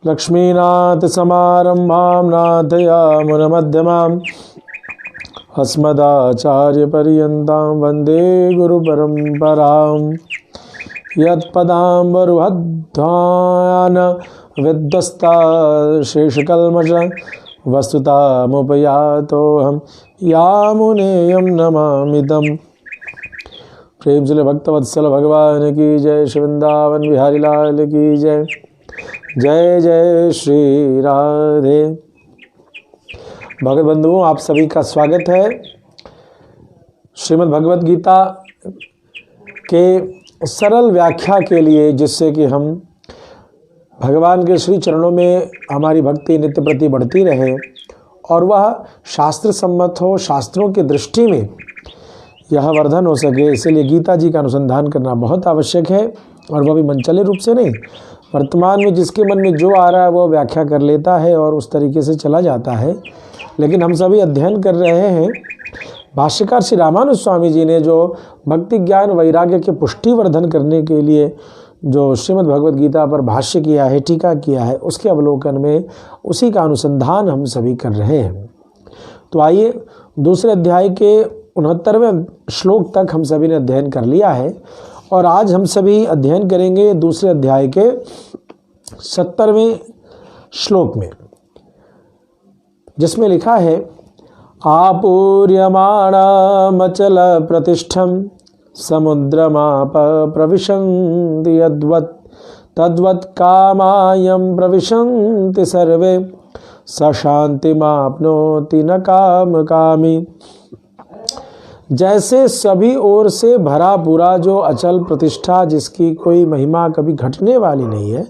लक्ष्मीनाथसमारम्भां नाथयामुनमध्यमाम् अस्मदाचार्यपर्यन्तां वन्दे गुरुपरम्पराम्। यत्पदाम्बरुहध्वान विध्वस्ता शेषकल्मष वस्तुतामुपयातोऽहं यामुनेयं नमामिदम्। प्रेम से भक्तवत्सल भगवान की जय। श्री वृंदावन बिहारी लाल की जय। जय जय श्री राधे। भगत बंधुओं, आप सभी का स्वागत है श्रीमद् भगवत गीता के सरल व्याख्या के लिए, जिससे कि हम भगवान के श्री चरणों में हमारी भक्ति नित्य प्रति बढ़ती रहे और वह शास्त्र सम्मत हो, शास्त्रों की दृष्टि में यह वर्धन हो सके। इसलिए गीता जी का अनुसंधान करना बहुत आवश्यक है, और वह भी मनचले रूप से नहीं। वर्तमान में जिसके मन में जो आ रहा है वो व्याख्या कर लेता है और उस तरीके से चला जाता है। लेकिन हम सभी अध्ययन कर रहे हैं। भाष्यकार श्री रामानुज स्वामी जी ने जो भक्ति ज्ञान वैराग्य के पुष्टि वर्धन करने के लिए जो श्रीमद् भगवत गीता पर भाष्य किया है, टीका किया है, उसके अवलोकन में उसी का अनुसंधान हम सभी कर रहे हैं। तो आइए, दूसरे अध्याय के 69वें श्लोक तक हम सभी ने अध्ययन कर लिया है, और आज हम सभी अध्ययन करेंगे दूसरे अध्याय के 70वें श्लोक में, जिसमें लिखा है आपूर्यमाणमचल प्रतिष्ठं समुद्रमाप प्रविशन्ति यद्वत् तद्वत् कामायं प्रविशन्ति सर्वे स शान्तिमाप्नोति न कामकामी। जैसे सभी ओर से भरा पूरा जो अचल प्रतिष्ठा, जिसकी कोई महिमा कभी घटने वाली नहीं है,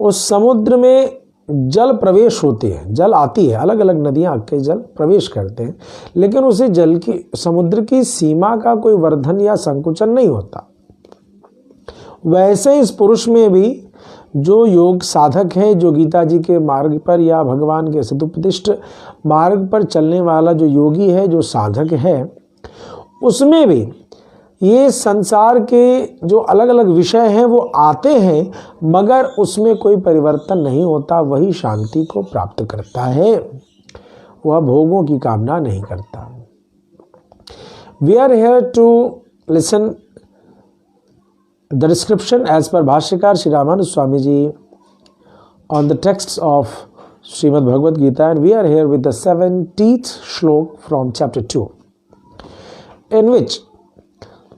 उस समुद्र में जल प्रवेश होते हैं, जल आती है, अलग अलग नदियां के जल प्रवेश करते हैं, लेकिन उसे जल की, समुद्र की सीमा का कोई वर्धन या संकुचन नहीं होता। वैसे इस पुरुष में भी जो योग साधक है, जो गीता जी के मार्ग पर या भगवान के सदुपदिष्ट मार्ग पर चलने वाला जो योगी है, जो साधक है, उसमें भी ये संसार के जो अलग अलग विषय हैं वो आते हैं, मगर उसमें कोई परिवर्तन नहीं होता। वही शांति को प्राप्त करता है, वह भोगों की कामना नहीं करता। We are here to listen the description as per भाष्यकार Shri Ramanuja Swami ji on the text of Shrimad Bhagavad Gita, and we are here with the 70th श्लोक from chapter 2, in which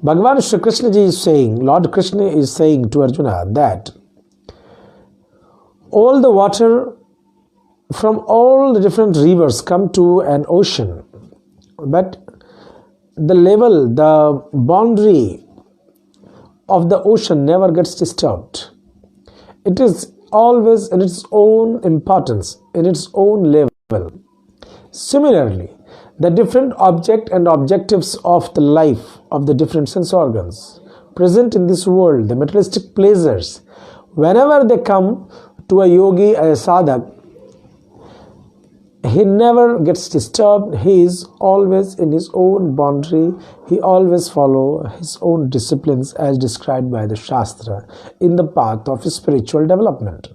Bhagavan Shri Krishna ji is saying, Lord Krishna is saying to Arjuna that all the water from all the different rivers come to an ocean, but the level, the boundary of the ocean never gets disturbed. It is always in its own importance, in its own level. Similarly, the different object and objectives of the life of the different sense organs present in this world, the materialistic pleasures, whenever they come to a yogi, a sadhak, he never gets disturbed. He is always in his own boundary. He always follows his own disciplines as described by the Shastra in the path of spiritual development.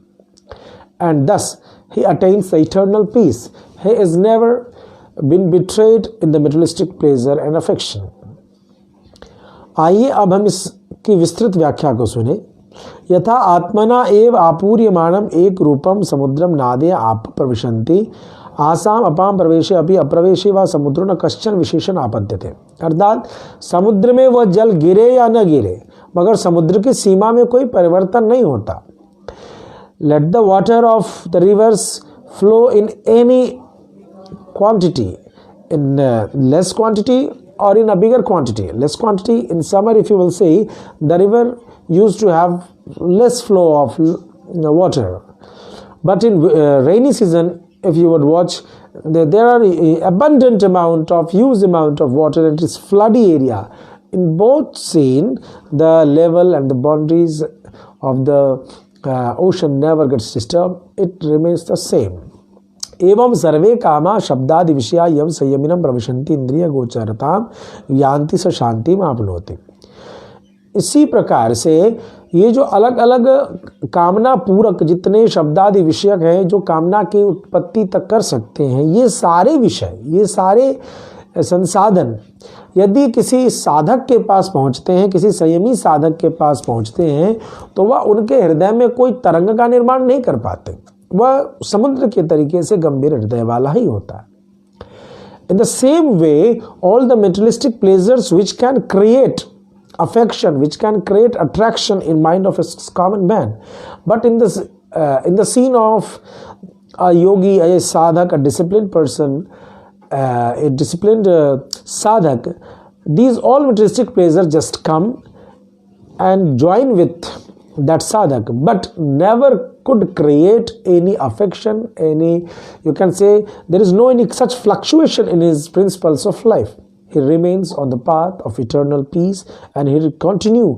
And thus, he attains the eternal peace. He is never been betrayed in the materialistic pleasure and affection. आइए अब हम इसकी विस्तृत व्याख्या को सुने। यथा आत्मना एव आपूर्यमाणम एक रूपम समुद्रम नादे आप प्रविशन्ति आसाम अपाम प्रवेशे अपि अप्रवेशे व समुद्रो न कश्चन विशेषण आपद्यते। अर्थात समुद्र में वह जल गिरे या न गिरे, मगर समुद्र की सीमा में कोई परिवर्तन नहीं होता। Let the water of the reverse flow in any quantity, in less quantity or in a bigger quantity. Less quantity in summer, if you will see, the river used to have less flow of water, but in rainy season, if you would watch, there are abundant amount of huge amount of water, and it is floody area. In both scene, the level and the boundaries of the ocean never gets disturbed. It remains the same. एवं सर्वे कामा शब्दादि विषया यम संयमिनम प्रविशन्ति इंद्रिय गोचरताम यान्ति स शांतिम आपनोति। इसी प्रकार से ये जो अलग अलग कामना पूरक जितने शब्दादि विषयक हैं जो कामना की उत्पत्ति तक कर सकते हैं, ये सारे विषय, ये सारे संसाधन यदि किसी साधक के पास पहुंचते हैं, किसी संयमी साधक के पास पहुंचते हैं, तो वह उनके हृदय में कोई तरंग का निर्माण नहीं कर पाते। वह समुद्र के तरीके से गंभीर हृदय वाला ही होता है। In the same way, all the materialistic pleasures which can create affection, which can create attraction in mind of a common man, but in the scene of a yogi, a sadhak, a disciplined person, a disciplined sadhak, these all materialistic pleasures just come and join with that sadhak, but never could create any affection, any, you can say, there is no any such fluctuation in his principles of life. He remains on the path of eternal peace, and he will continue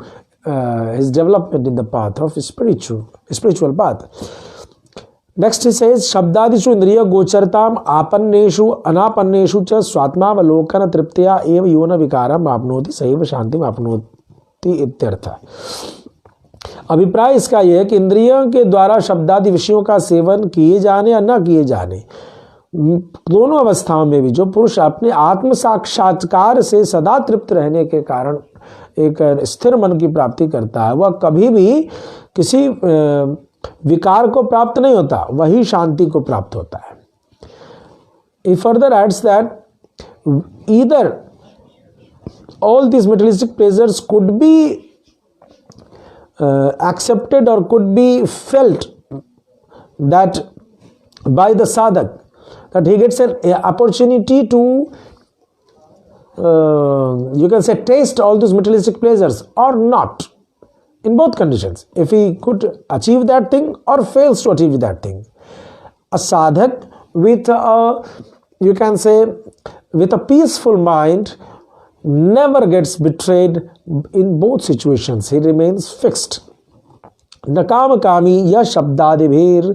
his development in the path of spiritual path. Next he says, Shabdadishu indriya gocharatam apanneshu anapanneshu cha swatmavalokana triptya eva yona vikaram apnoti saiva shantim apnoti ityartha. अभिप्राय इसका यह है कि इंद्रियों के द्वारा शब्दादि विषयों का सेवन किए जाने या न किए जाने, दोनों अवस्थाओं में भी जो पुरुष अपने आत्म साक्षात्कार से सदा तृप्त रहने के कारण एक स्थिर मन की प्राप्ति करता है, वह कभी भी किसी विकार को प्राप्त नहीं होता, वही शांति को प्राप्त होता है. He further adds that either all these materialistic pleasures could be accepted or could be felt that by the sadhak, that he gets an opportunity to you can say taste all these materialistic pleasures or not, in both conditions, if he could achieve that thing or fails to achieve that thing. A sadhak with a, you can say, with a peaceful mind never gets betrayed in both situations. He remains fixed. नकाम कामी यह शब्दादिभीर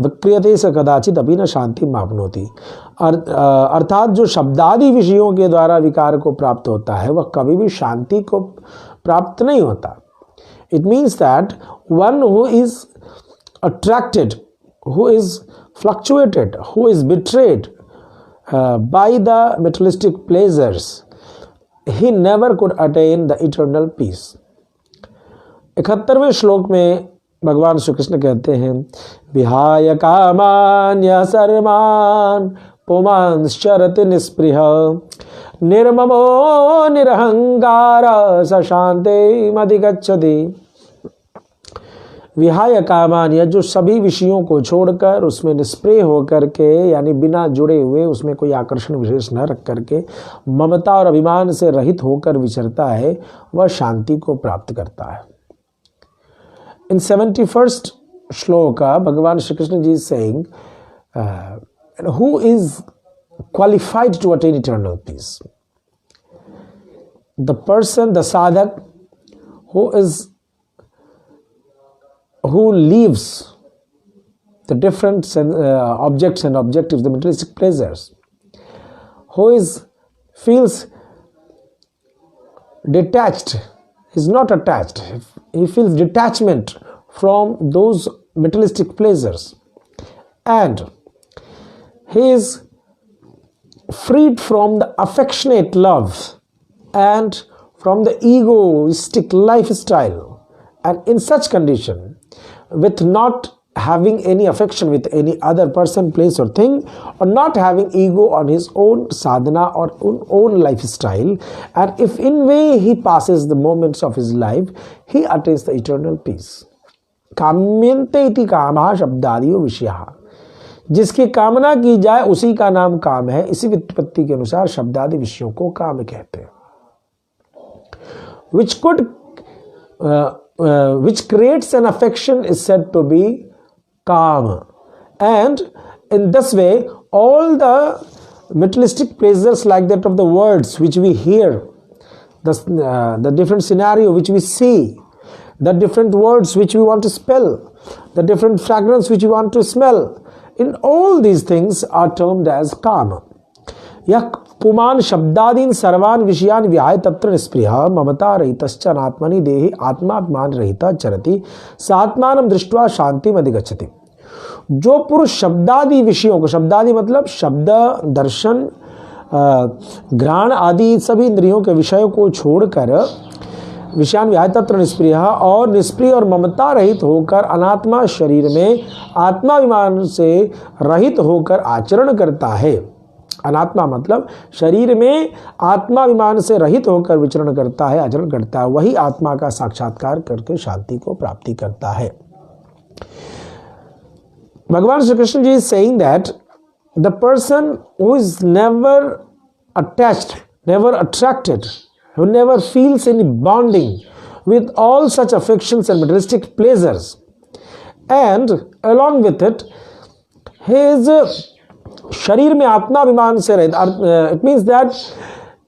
विक्रियते स कदाचित अभी न शांति मापनोति. अर्थात जो शब्दादि विषयों के द्वारा विकार को प्राप्त होता है वह कभी भी शांति को प्राप्त नहीं होता. It means that one who is attracted, who is fluctuated, who is betrayed by the materialistic pleasures, he never could attain the eternal peace. 71वें श्लोक में भगवान श्री कृष्ण कहते हैं, विहाय कामान्य सर्वान् पुमांश्चरति निस्पृह निर्ममो निरहंकार स शांतिमधिगच्छति. विहाय कामान्य, जो सभी विषयों को छोड़कर उसमें निष्प्रिय होकर के, यानी बिना जुड़े हुए, उसमें कोई आकर्षण विशेष न रख करके ममता और अभिमान से रहित होकर विचरता है, वह शांति को प्राप्त करता है. इन 71st श्लोका भगवान Shri Krishna ji is saying, who is qualified to attain eternal peace? The person, the sadhak, who leaves the different objects and objectives, the materialistic pleasures, who feels detached, is not attached, he feels detachment from those materialistic pleasures, and he is freed from the affectionate love and from the egoistic lifestyle, and in such condition, with not having any affection with any other person, place or thing, or not having ego on his own sadhana or own lifestyle, and if in way he passes the moments of his life, he attains the eternal peace. काम्यन्ते इति कामः शब्दादियो विषयः. जिसकी कामना की जाए उसी का नाम काम है. इसी व्युत्पत्ति के अनुसार शब्दादि विषयों को काम कहते हैं. Which creates an affection is said to be काम. And in this way, all the materialistic pleasures like that of the words which we hear, the different scenario which we see, the different words which we want to spell, the different fragrance which we want to smell, in all these things are termed as kama. यह पुमान शब्दादीन सर्वान विषयान विहाय तत्र निस्पृह ममता रहितश्च अनात्मनि देहि आत्माभिमान रहिता चरति सात्मानं दृष्ट्वा शांतिम अधिगच्छति। जो पुरुष शब्दादि विषयों को, शब्दादि मतलब शब्द, दर्शन, घ्राण आदि सभी इंद्रियों के विषयों को छोड़कर विषयान विहाय तत्र निष्प्रिय और निष्प्रिय और ममता रहित होकर अनात्मा शरीर में आत्माभिमान से रहित होकर आचरण करता है। अनात्मा मतलब शरीर में आत्माभिमान से रहित होकर विचरण करता है, आचरण करता है, वही आत्मा का साक्षात्कार करके शांति को प्राप्ति करता है। भगवान Shri Krishna ji is saying that the person who is never attached, never attracted, who never feels any bonding with all such affections and materialistic pleasures, and along with it his sharir mein atmaabhiman se rahit, it means that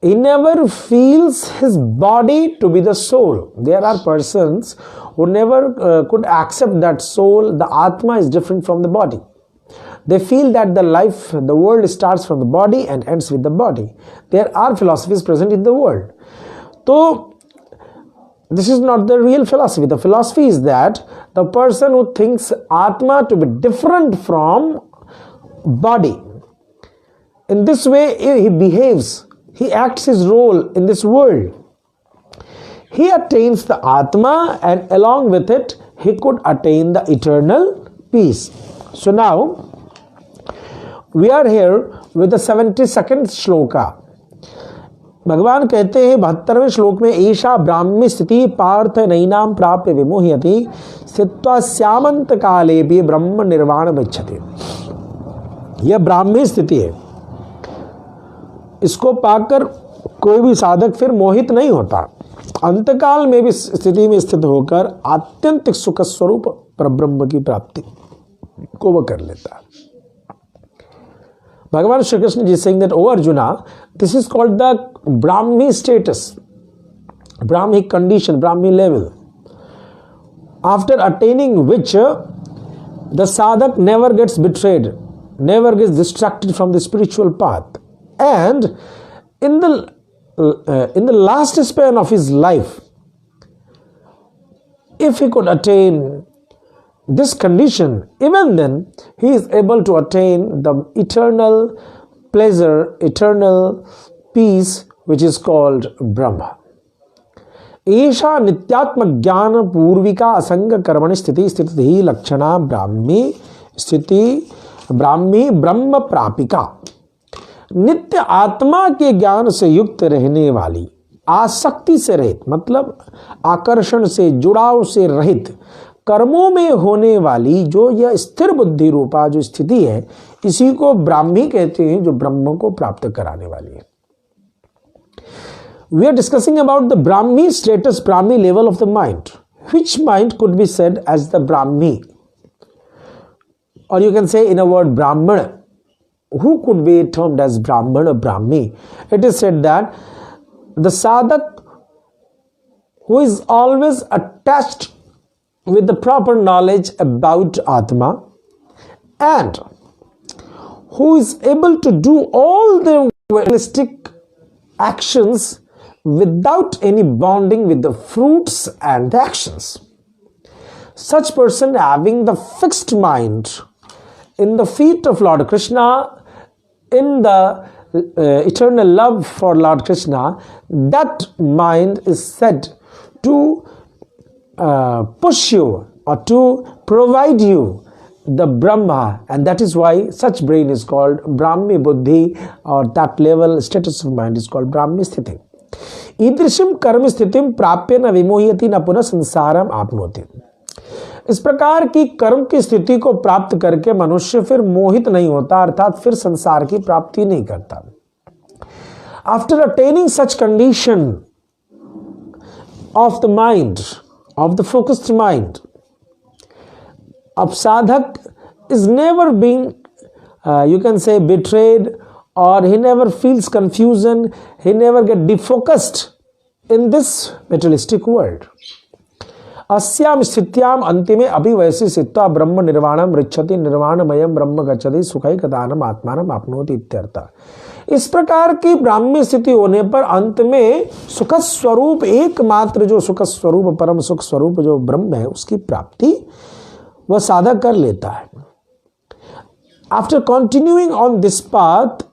he never feels his body to be the soul. There are persons who never could accept that soul, the atma is different from the body. They feel that the life, the world starts from the body and ends with the body. There are philosophies present in the world. So, this is not the real philosophy. The philosophy is that the person who thinks Atma to be different from body, in this way he behaves, he acts his role in this world. He attains the Atma and along with it he could attain the eternal peace. So now, we are here with the 72nd shloka. भगवान कहते हैं 72वें श्लोक में, ईशा ब्राह्मी स्थिति पार्थ नैनाम प्राप्य विमोह्यति स्थित्वा स्यामंत काले भी ब्रह्म निर्वाण गच्छति। यह ब्राह्मी स्थिति है, इसको पाकर कोई भी साधक फिर मोहित नहीं होता, अंतकाल में भी स्थिति में स्थित होकर आत्यंतिक सुख स्वरूप परब्रह्म की प्राप्ति को वह कर लेता है। Bhagavan Shri Krishna is saying that, oh Arjuna, this is called the Brahmi status, Brahmi condition, Brahmi level, after attaining which the sadhak never gets betrayed, never gets distracted from the spiritual path, and in the last span of his life, if he could attain this condition, even then he is able to attain the eternal pleasure, eternal peace, which is called Brahma. Esha nityatma jnana purvika asanga karmani sthiti sthiti lakshana brahmi sthiti brahmi brahma prapika. नित्य आत्मा के ज्ञान से युक्त रहने वाली, आसक्ति से रहित मतलब आकर्षण से, जुड़ाव से रहित, कर्मों में होने वाली जो यह स्थिर बुद्धि रूपा जो स्थिति है, इसी को ब्राह्मी कहते हैं, जो ब्रह्म को प्राप्त कराने वाली है। We are discussing about the Brahmi status, Brahmi level of the mind. Which mind could be said as the Brahmi? Or you can say in a word Brahmana. Who could be termed as Brahman or Brahmi? It is said that the sadhak who is always attached with the proper knowledge about Atma and who is able to do all the realistic actions without any bonding with the fruits and the actions. Such person having the fixed mind in the feet of Lord Krishna, in the eternal love for Lord Krishna, that mind is said to push you or to provide you the Brahma, and that is why such brain is called Brahmi Buddhi, or that level status of mind is called Brahmi Sthiti. Idrishim karmi sthitim prapya na vimohyati na punah sansaram apnoti. इस प्रकार की कर्म की स्थिति को प्राप्त करके मनुष्य फिर मोहित नहीं होता, अर्थात फिर संसार की प्राप्ति नहीं करता। After attaining such condition of the mind, of the focused mind, a sadhak is never being, you can say, betrayed, or he never feels confusion, he never get defocused in this materialistic world. अस्याम स्थित्याम अंतिमे अभिवयसी स्थित्वा ब्रह्म निर्वाणम ऋच्छति निर्वाणमयम ब्रह्म गच्छति सुखैकदानम आत्मानम आपनोति इत्यर्थ. इस प्रकार की ब्राह्मी स्थिति होने पर अंत में सुख स्वरूप, एकमात्र जो सुख स्वरूप, परम सुख स्वरूप जो ब्रह्म है, उसकी प्राप्ति वह साधक कर लेता है. After continuing on this path,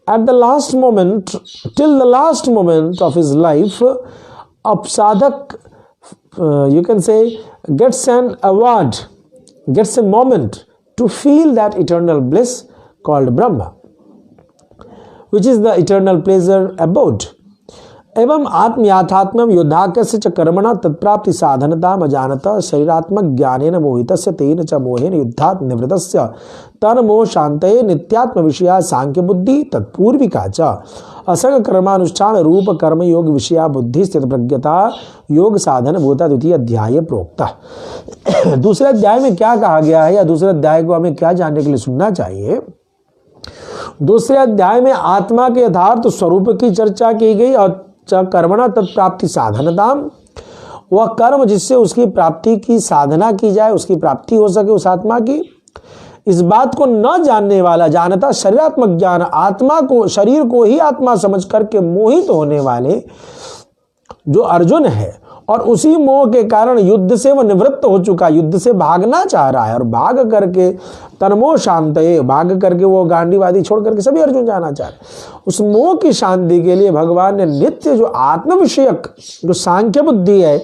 at the last moment, till the last moment of his life, a sadhak, you can say, gets an award, gets a moment to feel that eternal bliss called Brahma, which is the eternal pleasure abode. एवं आत्मयाथात्म्यम युद्धाकस्य च कर्मणा तत्प्राप्ति साधनताम अजानता शरीरात्मक ज्ञानेन मोहितस्य तेन च मोहेन युद्धात् निवृतस्य तन्मोह शांतये नित्यात्म विषया सांख्य बुद्धि तत्पूर्विका च असंग कर्मानुष्ठान रूप कर्म योग विषया बुद्धि स्थित प्रज्ञता योग साधन भूता द्वितीय अध्याय प्रोक्ता. दूसरे अध्याय में क्या कहा गया है या दूसरे अध्याय को हमें क्या जानने के लिए सुनना चाहिए? दूसरे अध्याय में आत्मा के यथार्थ स्वरूप की चर्चा की गई और कर्मणा तत्प्राप्ति साधनताम, वह कर्म जिससे उसकी प्राप्ति की साधना की जाए, उसकी प्राप्ति हो सके उस आत्मा की. इस बात को न जानने वाला, जानता शरीरात्मक ज्ञान, आत्मा को, शरीर को ही आत्मा समझ करके मोहित होने वाले जो अर्जुन है और उसी मोह के कारण युद्ध से वह निवृत्त हो चुका, युद्ध से भागना चाह रहा है और भाग करके तन्मोह शांतये, भाग करके वो गांडीवादी छोड़ करके सभी अर्जुन जाना चाह रहे. उस मोह की शांति के लिए भगवान ने नित्य जो आत्म विषयक जो सांख्य बुद्धि है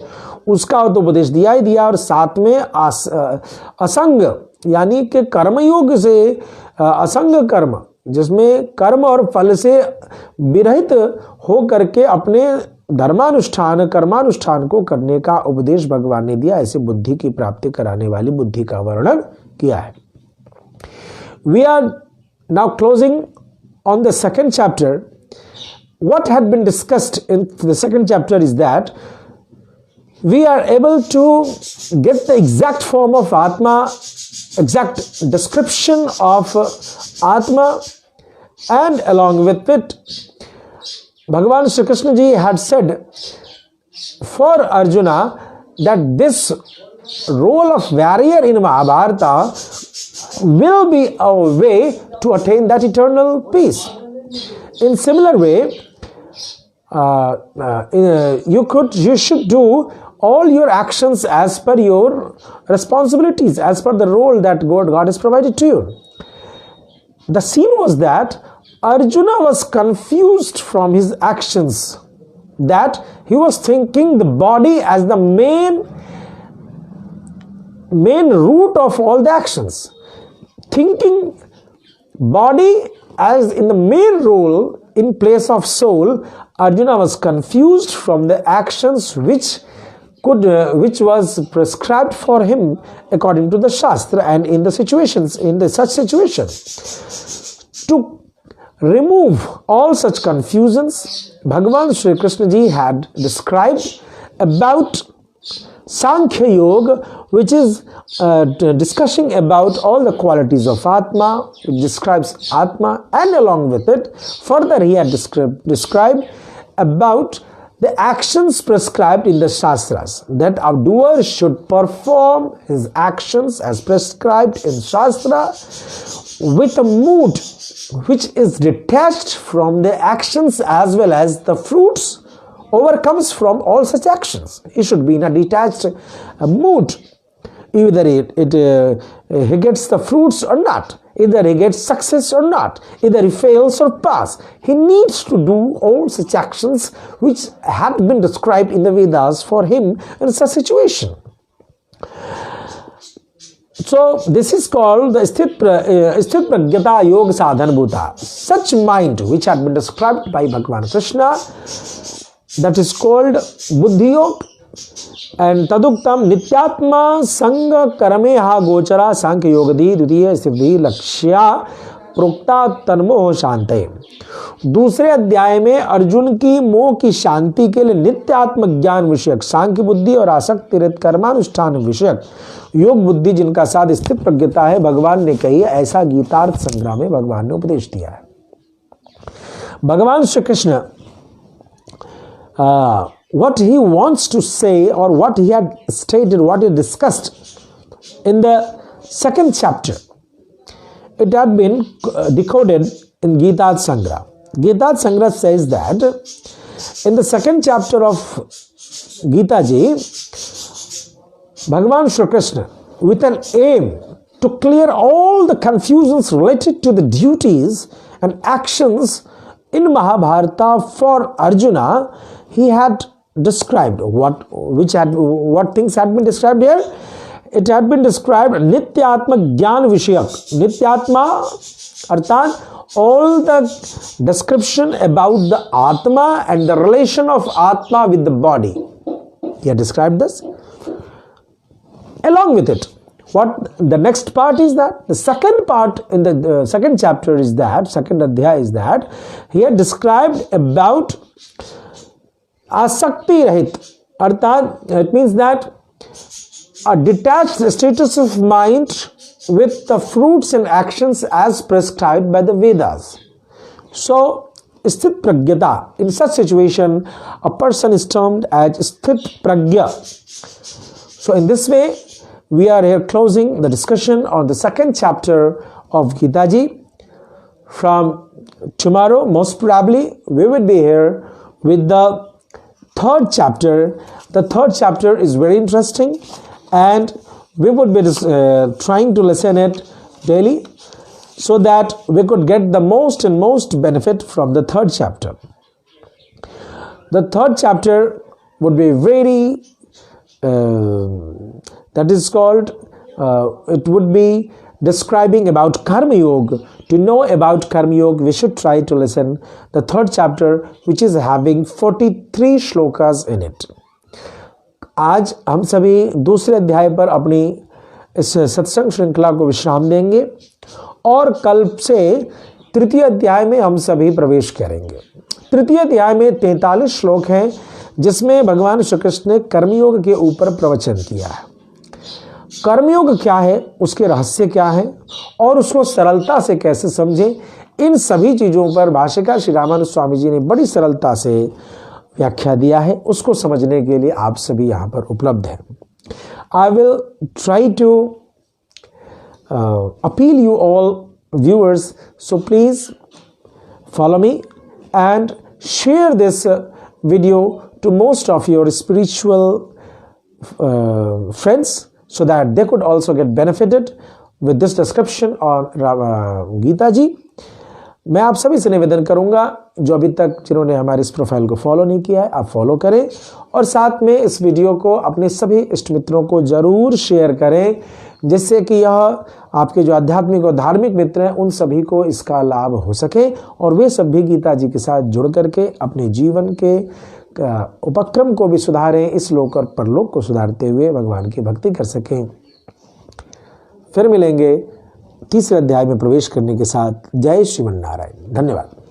उसका तो उपदेश दिया ही दिया और साथ में असंग यानी कि कर्मयोग से असंग कर्म, जिसमें कर्म और फल से विरहित हो करके अपने धर्मानुष्ठान कर्मानुष्ठान को करने का उपदेश भगवान ने दिया. ऐसे बुद्धि की प्राप्ति कराने वाली बुद्धि का वर्णन किया है. We are now closing on the second chapter. What had been discussed in the second chapter is that we are able to get the exact form of Atma, exact description of Atma, and along with it Bhagavan Shri Krishna ji had said for Arjuna that this role of warrior in Mahabharata will be a way to attain that eternal peace. In similar way, you should do all your actions as per your responsibilities, as per the role that God has provided to you. The scene was that Arjuna was confused from his actions, that he was thinking the body as the main root of all the actions. Thinking body as in the main role in place of soul, Arjuna was confused from the actions which was prescribed for him according to the Shastra and in the situations, such situations. To remove all such confusions, Bhagavan Shri Krishna ji had described about Sankhya Yoga, which is discussing about all the qualities of Atma, which describes Atma, and along with it, further he had described about the actions prescribed in the Shastras, that a doer should perform his actions as prescribed in Shastra with a mood which is detached from the actions as well as the fruits overcomes from all such actions. He should be in a detached mood. Either he gets the fruits or not. Either he gets success or not. Either he fails or pass. He needs to do all such actions which had been described in the Vedas for him in such situation. So this is called the Sthit Pragyata Yoga Sadhana Bhuta. Such mind which had been described by Bhagavan Krishna, that is called Buddhi Yoga. And Taduktam Nityatma Sangha Karameha Gochara Sankhya Yogadi Dutiya Siddhi Lakshya Prokta Tanmoh Shante. दूसरे अध्याय में अर्जुन की मोह की शांति के लिए नित्य आत्मज्ञान विषयक सांख्य बुद्धि और आसक्ति रहित कर्मानुष्ठान विषयक योग बुद्धि जिनका साथ स्थित प्रज्ञता है, भगवान ने कही है, ऐसा गीतार्थ संग्रह में भगवान ने उपदेश दिया है. भगवान Shri Krishna what he wants to say or what he had stated, what he discussed in the second chapter, it had been decoded in Gita Sangra. Gita Sangrah says that in the second chapter of Gita Ji, Bhagavan Shri Krishna, with an aim to clear all the confusions related to the duties and actions in Mahabharata for Arjuna, he had described what things had been described here. It had been described Nityatma Gyan Vishayak. Nityatma arthat all the description about the Atma and the relation of Atma with the body. He had described this. Along with it, what the next part is that the second part in the second chapter is that, second adhyaya is that he had described about asakti rahit. Arthat, it means that a detached status of mind with the fruits and actions as prescribed by the Vedas. So, sthit pragyata, in such situation, a person is termed as sthit pragya. So, in this way, we are here closing the discussion on the second chapter of Gita Ji. From tomorrow, most probably, we will be here with the third chapter. The third chapter is very interesting, and we would be trying to listen it daily so that we could get the most and most benefit from the third chapter. The third chapter would be very, that is called, it would be describing about Karma Yoga. To know about Karma Yoga, we should try to listen the third chapter, which is having 43 shlokas in it. आज हम सभी दूसरे अध्याय पर अपनी इस सत्संग श्रृंखला को विश्राम देंगे और कल से तृतीय अध्याय में हम सभी प्रवेश करेंगे। तृतीय अध्याय में 43 श्लोक हैं जिसमें भगवान श्री कृष्ण ने कर्मयोग के ऊपर प्रवचन किया है। कर्मयोग क्या है, उसके रहस्य क्या है और उसको सरलता से कैसे समझें, इन सभी चीज़ों पर भाष्यकार श्री रामानुज स्वामी जी ने बड़ी सरलता से व्याख्या दिया है। उसको समझने के लिए आप सभी यहाँ पर उपलब्ध हैं। I will try to appeal you all viewers, so please follow me and share this video to most of your spiritual friends so that they could also get benefited with this description on Gita Ji. मैं आप सभी से निवेदन करूंगा जो अभी तक जिन्होंने हमारे इस प्रोफाइल को फॉलो नहीं किया है, आप फॉलो करें और साथ में इस वीडियो को अपने सभी इष्ट मित्रों को जरूर शेयर करें, जिससे कि यह आपके जो आध्यात्मिक और धार्मिक मित्र हैं उन सभी को इसका लाभ हो सके और वे सब भी गीता जी के साथ जुड़ करके अपने जीवन के उपक्रम को भी सुधारें, इस लोक और परलोक को सुधारते हुए भगवान की भक्ति कर सकें। फिर मिलेंगे तीसरे अध्याय में प्रवेश करने के साथ। जय श्रीमन नारायण। धन्यवाद।